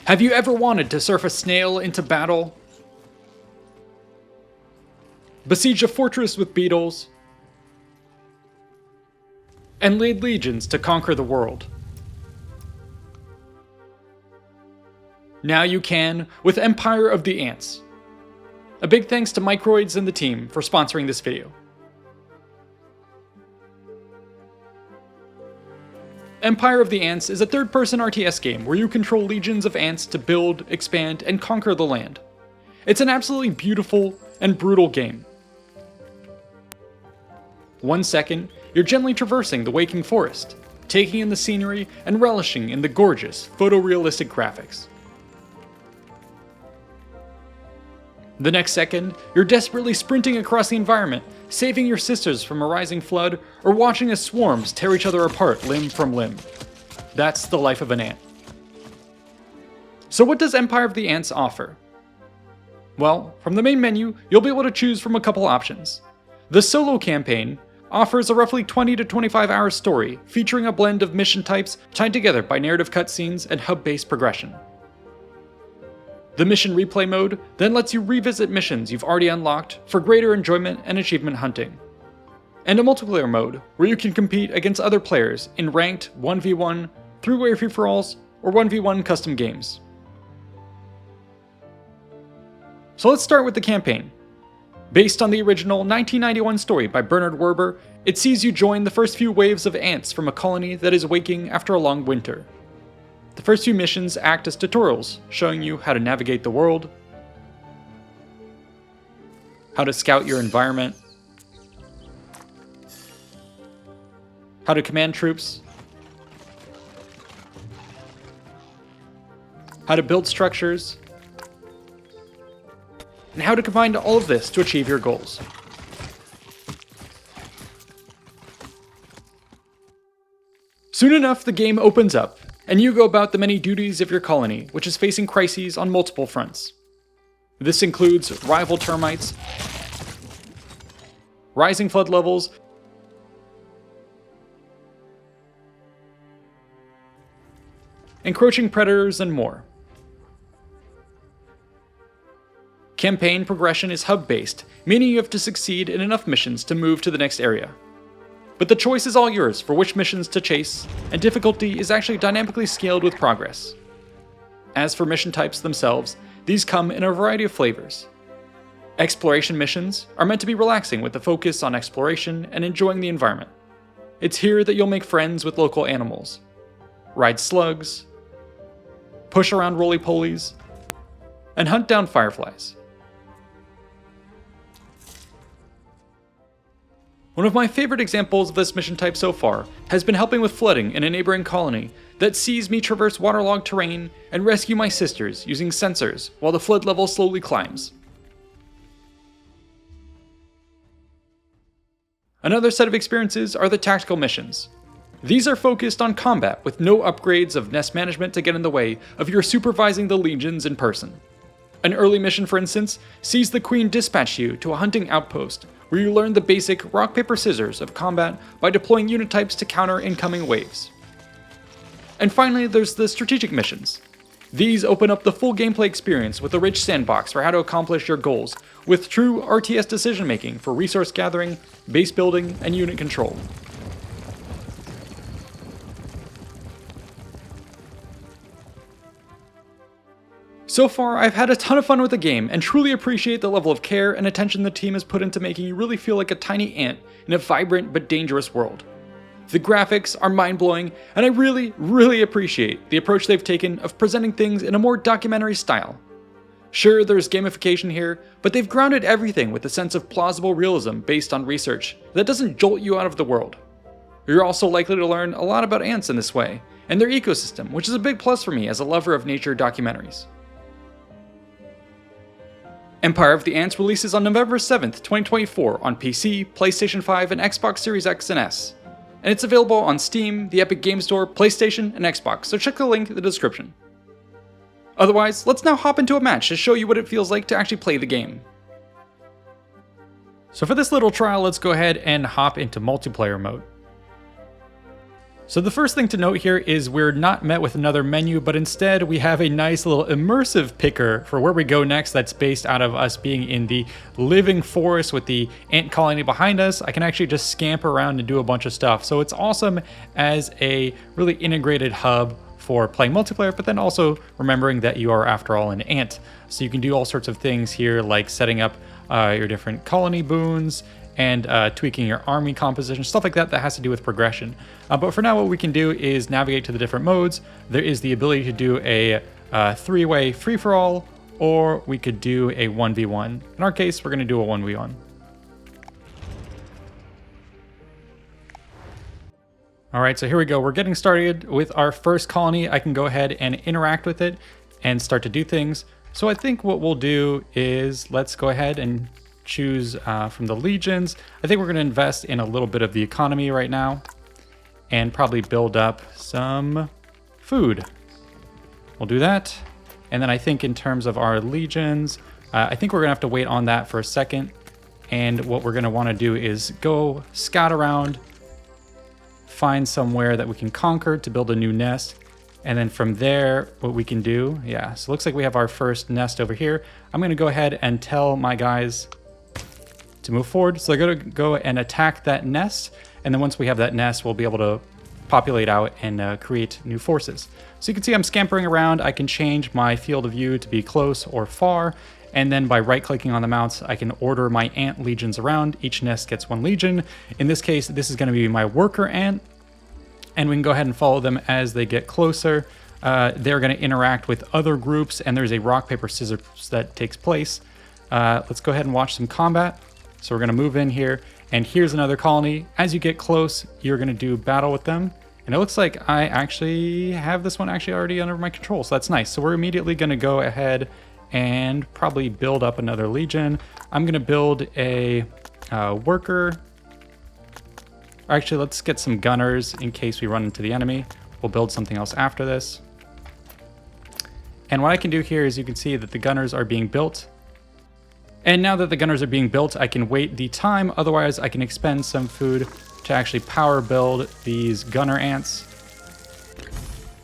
Have you ever wanted to surf a snail into battle? Besiege a fortress with beetles? And lead legions to conquer the world? Now you can with Empire of the Ants. A big thanks to Microids and the team for sponsoring this video. Empire of the Ants is a third-person RTS game where you control legions of ants to build, expand, and conquer the land. It's an absolutely beautiful and brutal game. 1 second, you're gently traversing the waking forest, taking in the scenery and relishing in the gorgeous, photorealistic graphics. The next second, you're desperately sprinting across the environment, saving your sisters from a rising flood, or watching as swarms tear each other apart limb from limb. That's the life of an ant. So what does Empire of the Ants offer? Well, from the main menu, you'll be able to choose from a couple options. The solo campaign offers a roughly 20 to 25 hour story featuring a blend of mission types tied together by narrative cutscenes and hub-based progression. The mission replay mode then lets you revisit missions you've already unlocked for greater enjoyment and achievement hunting. And a multiplayer mode where you can compete against other players in ranked 1v1, three-way free-for-alls, or 1v1 custom games. So let's start with the campaign. Based on the original 1991 story by Bernard Werber, it sees you join the first few waves of ants from a colony that is waking after a long winter. The first few missions act as tutorials, showing you how to navigate the world, how to scout your environment, how to command troops, how to build structures, and how to combine all of this to achieve your goals. Soon enough, the game opens up, and you go about the many duties of your colony, which is facing crises on multiple fronts. This includes rival termites, rising flood levels, encroaching predators, and more. Campaign progression is hub-based, meaning you have to succeed in enough missions to move to the next area. But the choice is all yours for which missions to chase, and difficulty is actually dynamically scaled with progress. As for mission types themselves, these come in a variety of flavors. Exploration missions are meant to be relaxing with a focus on exploration and enjoying the environment. It's here that you'll make friends with local animals, ride slugs, push around roly-polies, and hunt down fireflies. One of my favorite examples of this mission type so far has been helping with flooding in a neighboring colony that sees me traverse waterlogged terrain and rescue my sisters using sensors while the flood level slowly climbs. Another set of experiences are the tactical missions. These are focused on combat with no upgrades of nest management to get in the way of your supervising the legions in person. An early mission, for instance, sees the Queen dispatch you to a hunting outpost where you learn the basic rock-paper-scissors of combat by deploying unit types to counter incoming waves. And finally, there's the strategic missions. These open up the full gameplay experience with a rich sandbox for how to accomplish your goals, with true RTS decision-making for resource gathering, base building, and unit control. So far, I've had a ton of fun with the game and truly appreciate the level of care and attention the team has put into making you really feel like a tiny ant in a vibrant but dangerous world. The graphics are mind-blowing, and I really appreciate the approach they've taken of presenting things in a more documentary style. Sure, there's gamification here, but they've grounded everything with a sense of plausible realism based on research that doesn't jolt you out of the world. You're also likely to learn a lot about ants in this way, and their ecosystem, which is a big plus for me as a lover of nature documentaries. Empire of the Ants releases on November 7th, 2024 on PC, PlayStation 5, and Xbox Series X and S. And it's available on Steam, the Epic Game Store, PlayStation, and Xbox, so check the link in the description. Otherwise, let's now hop into a match to show you what it feels like to actually play the game. So for this little trial, let's go ahead and hop into multiplayer mode. So the first thing to note here is we're not met with another menu, but instead we have a nice little immersive picker for where we go next that's based out of us being in the living forest with the ant colony behind us. I can actually just scamper around and do a bunch of stuff. So it's awesome as a really integrated hub for playing multiplayer, but then also remembering that you are, after all, an ant. So you can do all sorts of things here, like setting up your different colony boons, and tweaking your army composition, stuff like that that has to do with progression. But for now, what we can do is navigate to the different modes. There is the ability to do a three-way free-for-all, or we could do a 1v1. In our case, we're gonna do a 1v1. All right, so here we go. We're getting started with our first colony. I can go ahead and interact with it and start to do things. So I think what we'll do is let's go ahead and choose from the legions. I think we're going to invest in a little bit of the economy right now and probably build up some food. We'll do that. And then I think in terms of our legions, I think we're going to have to wait on that for a second. And what we're going to want to do is go scout around, find somewhere that we can conquer to build a new nest. And then from there, what we can do, yeah, so it looks like we have our first nest over here. I'm going to go ahead and tell my guys to move forward. So they're going to go and attack that nest. And then once we have that nest, we'll be able to populate out and create new forces. So you can see I'm scampering around. I can change my field of view to be close or far. And then by right-clicking on the mounts, I can order my ant legions around. Each nest gets one legion. In this case, this is going to be my worker ant. And we can go ahead and follow them as they get closer. They're going to interact with other groups, and there's a rock, paper, scissors that takes place. Let's go ahead and watch some combat. So we're going to move in here, and here's another colony. As you get close, you're going to do battle with them. And it looks like I actually have this one actually already under my control, so that's nice. So we're immediately going to go ahead and probably build up another legion. I'm going to build a worker. Actually, let's get some gunners in case we run into the enemy. We'll build something else after this. And what I can do here is you can see that the gunners are being built. And now that the gunners are being built, I can wait the time. Otherwise, I can expend some food to actually power build these gunner ants.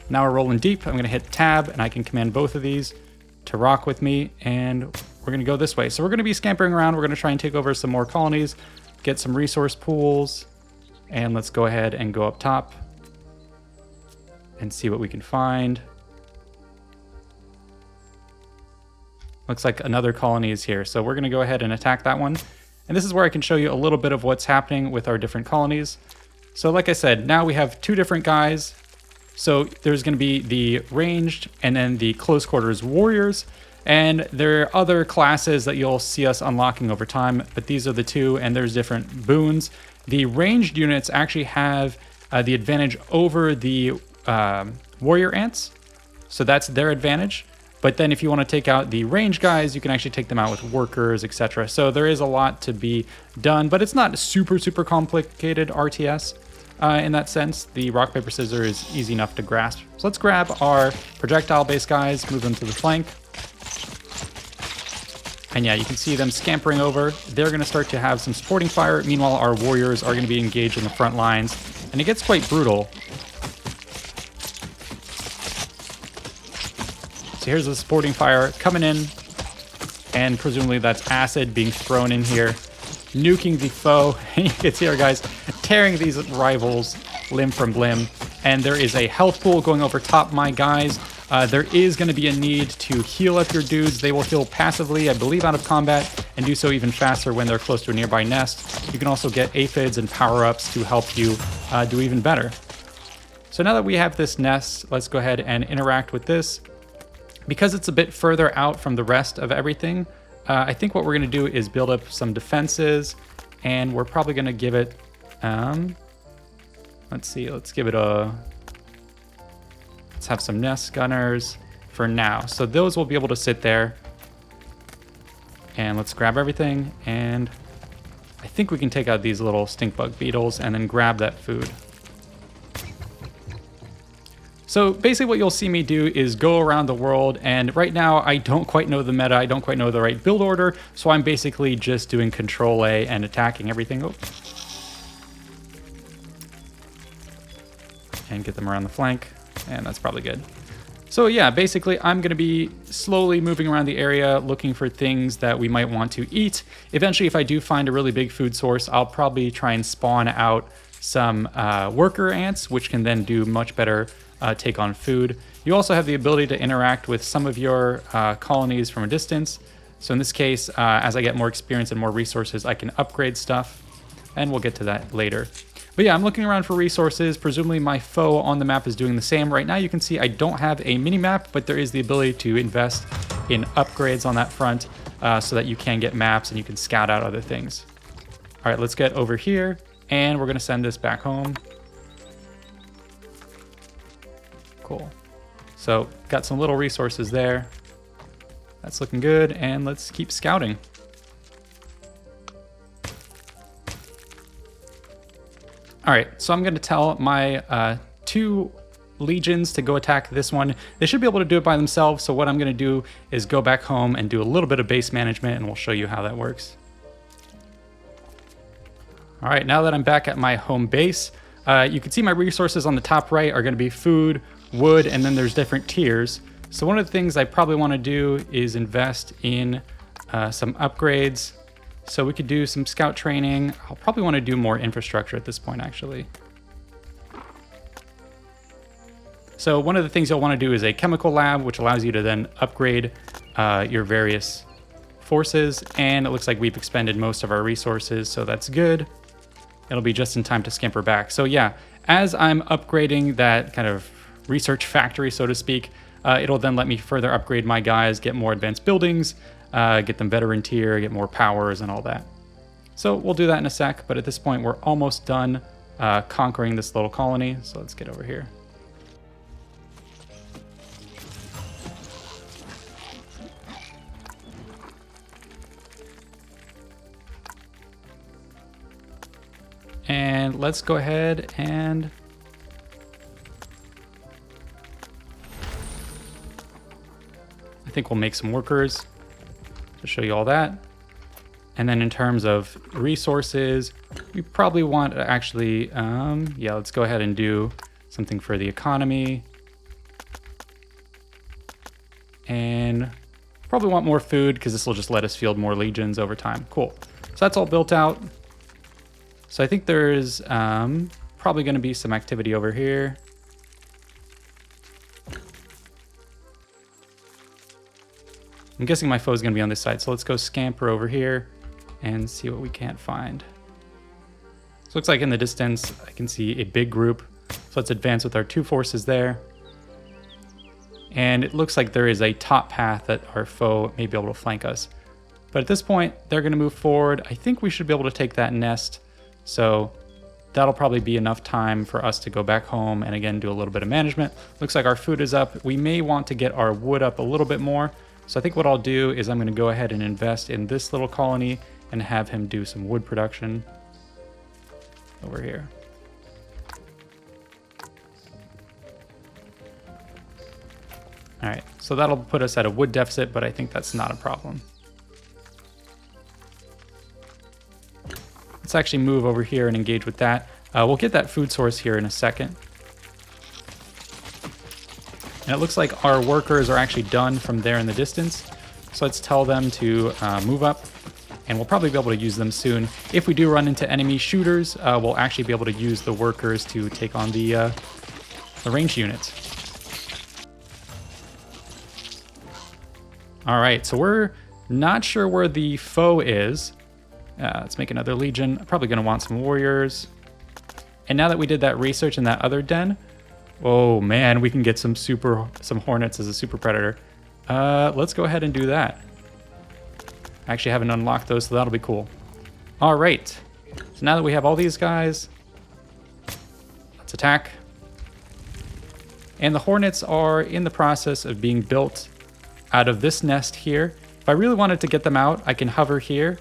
Now we're rolling deep. I'm going to hit tab, and I can command both of these to rock with me. And we're going to go this way. So we're going to be scampering around. We're going to try and take over some more colonies, get some resource pools. And let's go ahead and go up top and see what we can find. Looks like another colony is here. So we're going to go ahead and attack that one. And this is where I can show you a little bit of what's happening with our different colonies. So like I said, now we have two different guys. So there's going to be the ranged and then the close quarters warriors. And there are other classes that you'll see us unlocking over time, but these are the two, and there's different boons. The ranged units actually have the advantage over the warrior ants. So that's their advantage. But then if you want to take out the range guys, you can actually take them out with workers, etc. So there is a lot to be done, but it's not super complicated RTS in that sense. The rock, paper, scissors is easy enough to grasp. So let's grab our projectile-based guys, move them to the flank. And yeah, you can see them scampering over. They're going to start to have some supporting fire. Meanwhile, our warriors are going to be engaged in the front lines. And it gets quite brutal. So here's the supporting fire coming in, and presumably that's acid being thrown in here, nuking the foe. And you can see our guys tearing these rivals limb from limb. And there is a health pool going over top my guys. There is going to be a need to heal up your dudes. They will heal passively, I believe, out of combat, and do so even faster when they're close to a nearby nest. You can also get aphids and power-ups to help you do even better. So now that we have this nest, let's go ahead and interact with this. Because it's a bit further out from the rest of everything, I think what we're going to do is build up some defenses, and we're probably going to give it, let's give it a, let's have some nest gunners for now. So those will be able to sit there, and let's grab everything, and I think we can take out these little stink bug beetles and then grab that food. So basically what you'll see me do is go around the world, and right now I don't quite know the meta, I don't quite know the right build order, so I'm basically just doing Control A and attacking everything. Oh. and get them around the flank, and that's probably good. So yeah, basically I'm gonna be slowly moving around the area looking for things that we might want to eat. Eventually, if I do find a really big food source, I'll probably try and spawn out some worker ants, which can then do much better take on food. You also have the ability to interact with some of your colonies from a distance. So in this case, as I get more experience and more resources, I can upgrade stuff, and we'll get to that later. But yeah, I'm looking around for resources. Presumably my foe on the map is doing the same. Right now you can see I don't have a mini-map, but there is the ability to invest in upgrades on that front so that you can get maps and you can scout out other things. All right, let's get over here, and we're gonna send this back home. Cool. So got some little resources there. That's looking good, and let's keep scouting. All right, so I'm going to tell my 2 legions to go attack this one. They should be able to do it by themselves, so what I'm going to do is go back home and do a little bit of base management, and we'll show you how that works. All right, now that I'm back at my home base, you can see my resources on the top right are going to be food, wood, and then there's different tiers. So one of the things I probably want to do is invest in some upgrades. So we could do some scout training. I'll probably want to do more infrastructure at this point, actually. So one of the things you'll want to do is a chemical lab, which allows you to then upgrade your various forces. And it looks like we've expended most of our resources, so that's good. It'll be just in time to scamper back. So yeah, as I'm upgrading that kind of research factory, so to speak, it'll then let me further upgrade my guys, get more advanced buildings, get them veteran tier, get more powers and all that. So we'll do that in a sec, but at this point we're almost done conquering this little colony. So let's get over here. And let's go ahead and I think we'll make some workers to show you all that. And then in terms of resources, we probably want to actually, yeah, let's go ahead and do something for the economy. And probably want more food because this will just let us field more legions over time. Cool. So that's all built out. So I think there's probably going to be some activity over here. I'm guessing my foe's going to be on this side, so let's go scamper over here and see what we can't find. So it looks like in the distance, I can see a big group. So let's advance with our 2 forces there. And it looks like there is a top path that our foe may be able to flank us. But at this point, they're going to move forward. I think we should be able to take that nest. So that'll probably be enough time for us to go back home and again do a little bit of management. Looks like our food is up. We may want to get our wood up a little bit more. So I think what I'll do is I'm going to go ahead and invest in this little colony and have him do some wood production over here. All right, so that'll put us at a wood deficit, but I think that's not a problem. Let's actually move over here and engage with that. We'll get that food source here in a second. And it looks like our workers are actually done from there in the distance. So let's tell them to move up, and we'll probably be able to use them soon. If we do run into enemy shooters, we'll actually be able to use the workers to take on the ranged units. All right, so we're not sure where the foe is. Let's make another legion. Probably going to want some warriors. And now that we did that research in that other den, oh man, we can get some hornets as a super predator. Let's go ahead and do that. I actually haven't unlocked those, so that'll be cool. All right, so now that we have all these guys, let's attack. And the hornets are in the process of being built out of this nest here. If I really wanted to get them out, I can hover here.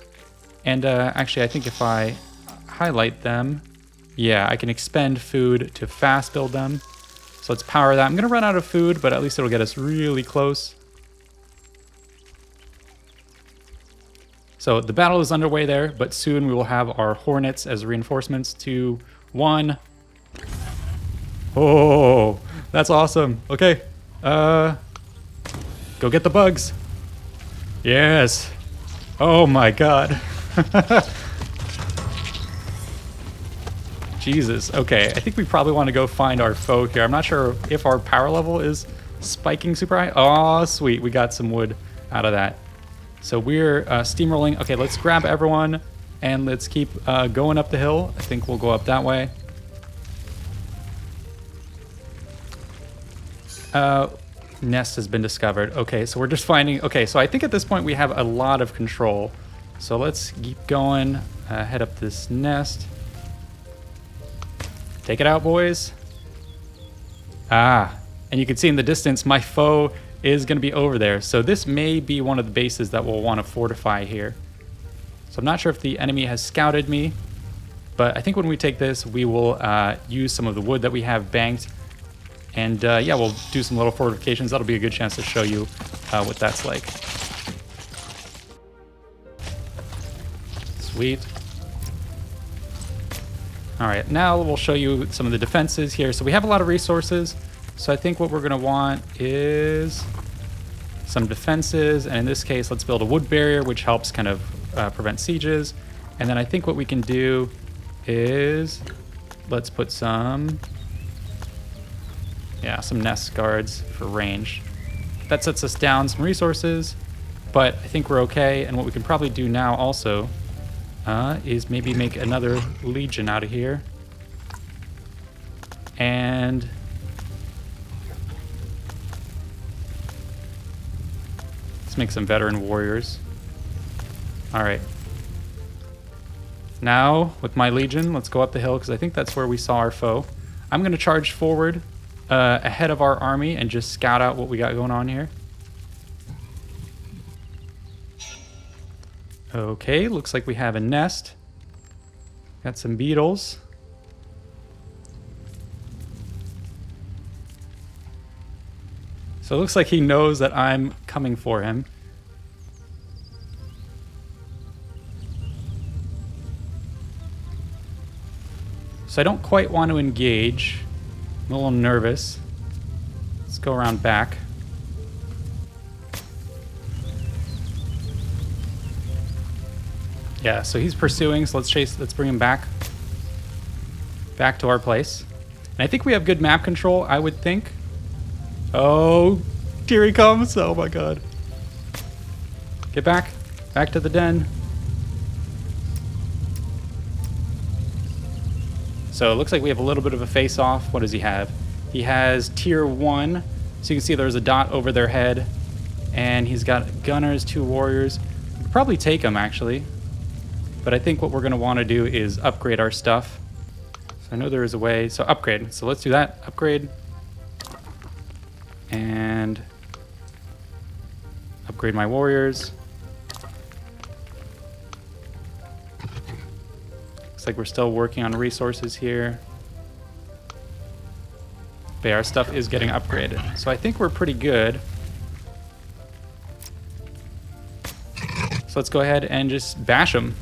And actually, I think if I highlight them, yeah, I can expend food to fast build them. So let's power that. I'm going to run out of food, but at least it'll get us really close. So the battle is underway there, but soon we will have our hornets as reinforcements. 2, 1. Oh, that's awesome. Okay. Go get the bugs. Yes. Oh my god. Jesus. Okay, I think we probably want to go find our foe here. I'm not sure if our power level is spiking super high. Oh, sweet. We got some wood out of that. So we're steamrolling. Okay, let's grab everyone and let's keep going up the hill. I think we'll go up that way. Nest has been discovered. Okay, so we're just finding... Okay, so I think at this point we have a lot of control. So let's keep going. Head up this nest. Take it out, boys. Ah, and you can see in the distance my foe is going to be over there. So this may be one of the bases that we'll want to fortify here. So I'm not sure if the enemy has scouted me, but I think when we take this, we will use some of the wood that we have banked. And yeah, we'll do some little fortifications. That'll be a good chance to show you what that's like. Sweet. All right, now we'll show you some of the defenses here. So we have a lot of resources. So I think what we're gonna want is some defenses. And in this case, let's build a wood barrier, which helps kind of prevent sieges. And then I think what we can do is, let's put some nest guards for range. That sets us down some resources, but I think we're okay. And what we can probably do now also is maybe make another legion out of here. And let's make some veteran warriors. All right. Now, with my legion, let's go up the hill because I think that's where we saw our foe. I'm going to charge forward ahead of our army and just scout out what we got going on here. Okay, looks like we have a nest. Got some beetles. So it looks like he knows that I'm coming for him. So I don't quite want to engage. I'm a little nervous. Let's go around back. Yeah, so he's pursuing, so let's bring him back to our place. And I think we have good map control, I would think. Oh, here he comes. Oh my god. Get back to the den. So it looks like we have a little bit of a face-off. What does he have? He has tier 1. So you can see there's a dot over their head. And he's got gunners, 2 warriors. We could probably take them, actually. But I think what we're going to want to do is upgrade our stuff. So I know there is a way. So upgrade. So let's do that. Upgrade. And upgrade my warriors. Looks like we're still working on resources here. But yeah, our stuff is getting upgraded. So I think we're pretty good. So let's go ahead and just bash them.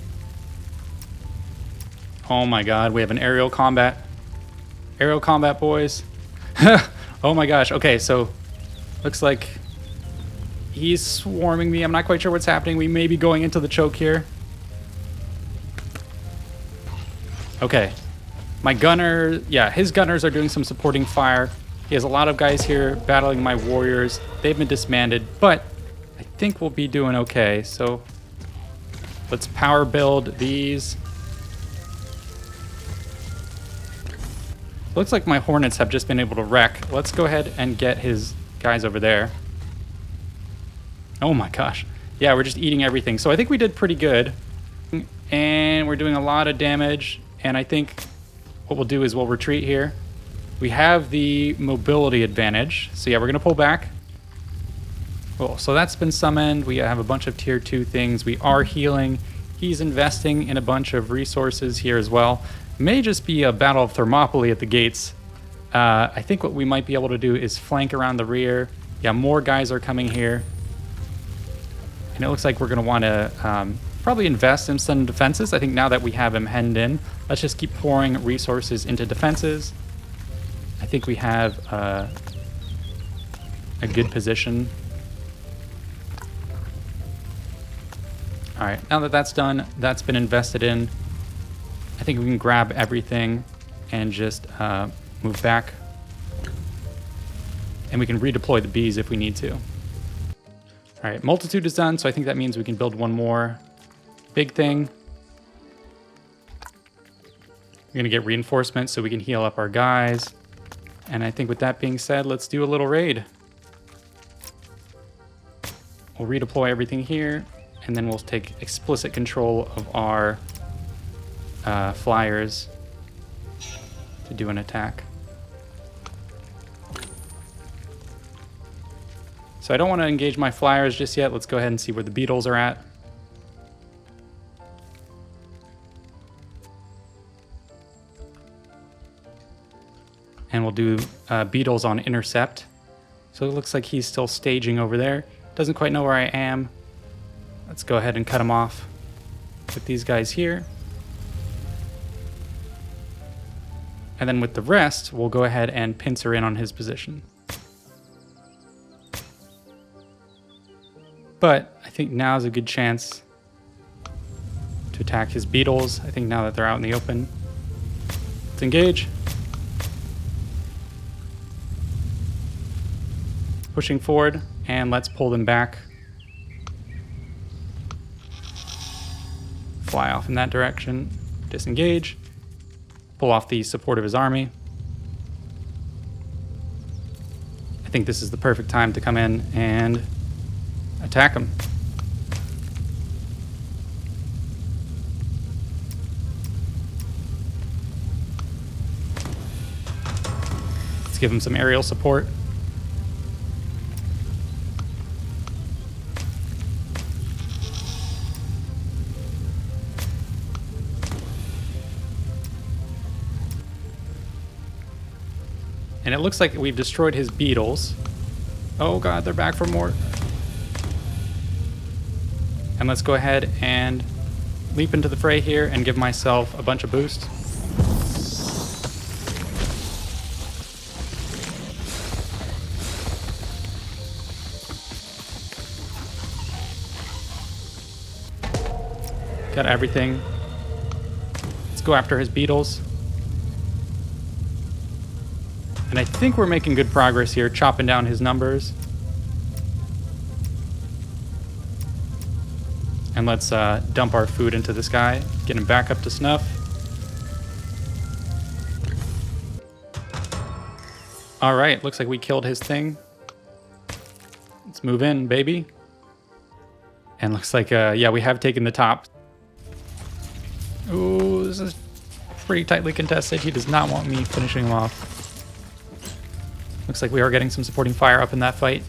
Oh my god, we have an aerial combat. Aerial combat, boys. Oh my gosh. Okay, so looks like he's swarming me. I'm not quite sure what's happening. We may be going into the choke here. Okay. My gunner, yeah, his gunners are doing some supporting fire. He has a lot of guys here battling my warriors. They've been disbanded, but I think we'll be doing okay. So let's power build these. Looks like my hornets have just been able to wreck. Let's go ahead and get his guys over there. Oh my gosh. Yeah, we're just eating everything. So I think we did pretty good. And we're doing a lot of damage. And I think what we'll do is we'll retreat here. We have the mobility advantage. So yeah, we're going to pull back. Cool. So that's been summoned. We have a bunch of tier 2 things. We are healing. He's investing in a bunch of resources here as well. May just be a battle of Thermopylae at the gates. I think what we might be able to do is flank around the rear. Yeah, more guys are coming here. And it looks like we're going to want to probably invest in some defenses. I think now that we have him hemmed in, let's just keep pouring resources into defenses. I think we have a good position. All right, now that that's done, that's been invested in, I think we can grab everything and just move back. And we can redeploy the bees if we need to. All right, multitude is done, so I think that means we can build one more big thing. We're gonna get reinforcements so we can heal up our guys. And I think with that being said, let's do a little raid. We'll redeploy everything here, and then we'll take explicit control of our flyers to do an attack. So I don't want to engage my flyers just yet. Let's go ahead and see where the beetles are at. And we'll do beetles on intercept. So it looks like he's still staging over there. Doesn't quite know where I am. Let's go ahead and cut him off with these guys here. And then with the rest, we'll go ahead and pincer in on his position. But I think now is a good chance to attack his beetles. I think now that they're out in the open. Let's engage. Pushing forward, and let's pull them back. Fly off in that direction. Disengage. Pull off the support of his army. I think this is the perfect time to come in and attack him. Let's give him some aerial support. And it looks like we've destroyed his beetles. Oh god, they're back for more. And let's go ahead and leap into the fray here and give myself a bunch of boost. Got everything. Let's go after his beetles. And I think we're making good progress here, chopping down his numbers. And let's dump our food into this guy, get him back up to snuff. All right, looks like we killed his thing. Let's move in, baby. And looks like, yeah, we have taken the top. Ooh, this is pretty tightly contested. He does not want me finishing him off. Looks like we are getting some supporting fire up in that fight.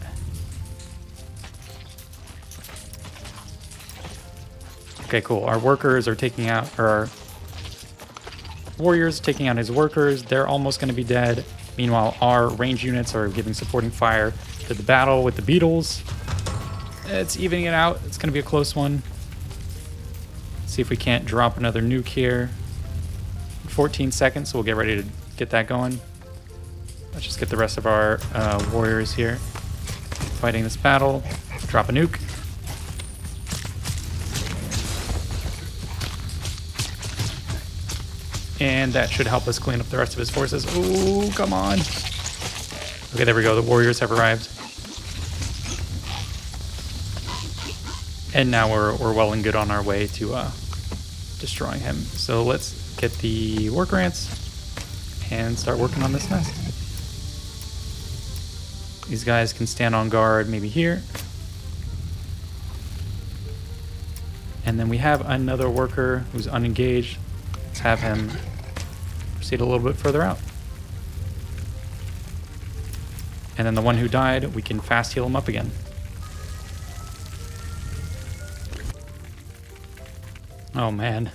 Okay, cool. Our workers are taking out, or our warriors taking out his workers. They're almost going to be dead. Meanwhile, our range units are giving supporting fire to the battle with the beetles. It's evening it out. It's going to be a close one. See if we can't drop another nuke here. 14 seconds, so we'll get ready to get that going. Let's just get the rest of our warriors here fighting this battle. Drop a nuke. And that should help us clean up the rest of his forces. Ooh, come on. Okay, there we go. The warriors have arrived. And now we're well and good on our way to destroying him. So let's get the worker ants and start working on this nest. These guys can stand on guard maybe here. And then we have another worker who's unengaged. Let's have him proceed a little bit further out. And then the one who died, we can fast heal him up again. Oh man,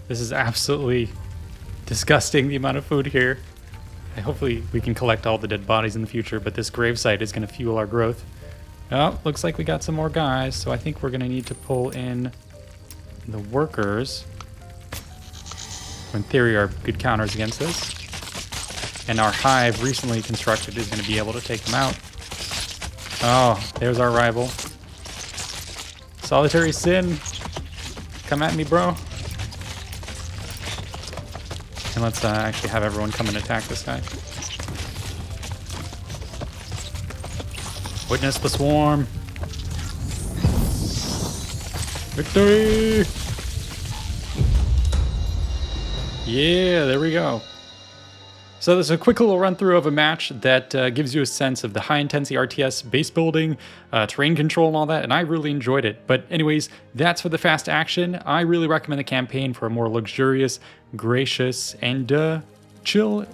this is absolutely disgusting, the amount of food here. Hopefully we can collect all the dead bodies in the future, but this gravesite is going to fuel our growth. Oh, looks like we got some more guys, so I think we're going to need to pull in the workers, who in theory are good counters against this. And our hive recently constructed is going to be able to take them out. Oh, there's our rival. Solitary Sin. Come at me, bro. And let's actually have everyone come and attack this guy. Witness the swarm. Victory! Yeah, there we go. So there's a quick little run through of a match that gives you a sense of the high intensity RTS base building, terrain control and all that, and I really enjoyed it. But anyways, that's for the fast action. I really recommend the campaign for a more luxurious, gracious, and chill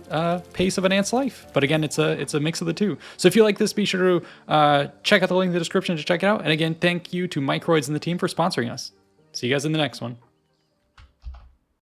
pace of an ant's life. But again, it's a mix of the two. So if you like this, be sure to check out the link in the description to check it out. And again, thank you to Microids and the team for sponsoring us. See you guys in the next one.